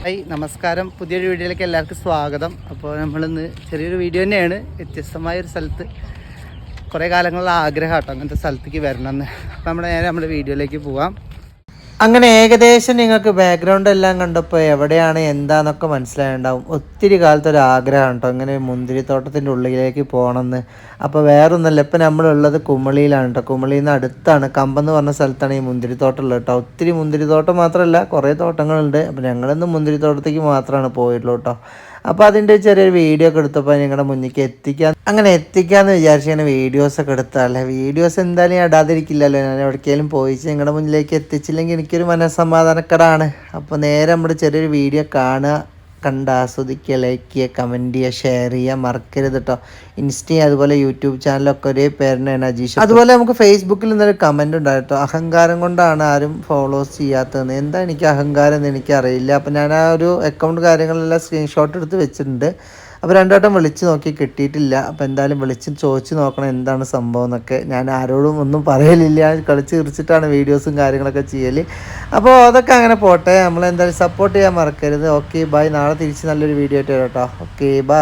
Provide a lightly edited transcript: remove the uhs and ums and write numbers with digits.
Hi നമസ്കാരം. പുതിയൊരു വീഡിയോയിലേക്ക് എല്ലാവർക്കും സ്വാഗതം. അപ്പോൾ നമ്മളിന്ന് ചെറിയൊരു വീഡിയോ തന്നെയാണ്. വ്യത്യസ്തമായൊരു സ്ഥലത്ത് കുറേ കാലങ്ങളുള്ള ആഗ്രഹം കേട്ടോ അങ്ങനത്തെ സ്ഥലത്തേക്ക് വരണമെന്ന്. അപ്പോൾ നമ്മുടെ വീഡിയോയിലേക്ക് പോവാം. അങ്ങനെ ഏകദേശം നിങ്ങൾക്ക് ബാക്ക്ഗ്രൗണ്ട് എല്ലാം കണ്ടപ്പോൾ എവിടെയാണ് എന്താന്നൊക്കെ മനസ്സിലായിട്ടുണ്ടാവും. ഒത്തിരി കാലത്തെ ഒരു ആഗ്രഹം കേട്ടോ ഇങ്ങനെ മുന്തിരിത്തോട്ടത്തിൻ്റെ ഉള്ളിലേക്ക് പോകണമെന്ന്. അപ്പോൾ വേറൊന്നുമല്ല, ഇപ്പം നമ്മളുള്ളത് കുമളിയിലാണ് കേട്ടോ. കുമളിയിൽ നിന്ന് അടുത്താണ്, കമ്പെന്ന് പറഞ്ഞ സ്ഥലത്താണ് ഈ മുന്തിരിത്തോട്ടം ഉള്ളത് കേട്ടോ. ഒത്തിരി മുന്തിരിത്തോട്ടം മാത്രമല്ല, കുറേ തോട്ടങ്ങളുണ്ട്. അപ്പോൾ ഞങ്ങളിന്ന് മുന്തിരിത്തോട്ടത്തേക്ക് മാത്രമാണ് പോയിട്ടുള്ളൂ കേട്ടോ. അപ്പോൾ അതിൻ്റെ ചെറിയൊരു വീഡിയോ ഒക്കെ എടുത്തപ്പോൾ നിങ്ങളുടെ മുന്നിലേക്ക് എത്തിക്കാമെന്ന് വിചാരിച്ച് ഇങ്ങനെ വീഡിയോസൊക്കെ എടുത്താലേ. വീഡിയോസ് എന്തായാലും ഞാൻ ഇടാതിരിക്കില്ലല്ലോ. ഞാൻ എവിടേക്കെങ്കിലും പോയിച്ച് നിങ്ങളുടെ മുന്നിലേക്ക് എത്തിച്ചില്ലെങ്കിൽ എനിക്കൊരു മനസ്സമാധാനക്കേടാണ്. അപ്പോൾ നേരെ നമ്മുടെ ചെറിയൊരു വീഡിയോ കാണുക, കണ്ട് ആസ്വദിക്കുക, ലൈക്ക് ചെയ്യുക, കമൻറ്റ് ചെയ്യുക, ഷെയർ ചെയ്യുക മറക്കരുത് കേട്ടോ. ഇൻസ്റ്റയും അതുപോലെ യൂട്യൂബ് ചാനലൊക്കെ ഒരേ പേരിനാണ് അജീഷ്. അതുപോലെ നമുക്ക് ഫേസ്ബുക്കിൽ നിന്നൊരു കമൻറ്റ് ഉണ്ടായിട്ടോ, അഹങ്കാരം കൊണ്ടാണ് ആരും ഫോളോസ് ചെയ്യാത്തതെന്ന്. എന്താ എനിക്ക് അഹങ്കാരം എന്ന് എനിക്കറിയില്ല. അപ്പോൾ ഞാൻ ആ ഒരു അക്കൗണ്ട് കാര്യങ്ങളെല്ലാം സ്ക്രീൻഷോട്ട് എടുത്ത് വെച്ചിട്ടുണ്ട്. അപ്പോൾ രണ്ടുവട്ടം വിളിച്ച് നോക്കി കിട്ടിയിട്ടില്ല. അപ്പോൾ എന്തായാലും വിളിച്ച് ചോദിച്ച് നോക്കണം എന്താണ് സംഭവം എന്നൊക്കെ. ഞാൻ ആരോടും ഒന്നും പറയലില്ല, കളിച്ച് ചിരിച്ചിട്ടാണ് വീഡിയോസും കാര്യങ്ങളൊക്കെ ചെയ്യൽ. അപ്പോൾ അതൊക്കെ അങ്ങനെ പോട്ടെ. നമ്മളെന്തായാലും സപ്പോർട്ട് ചെയ്യാൻ മറക്കരുത്. Okay bye. നാളെ തിരിച്ച് നല്ലൊരു വീഡിയോ ആയിട്ട് വരാം കേട്ടോ. Okay bye.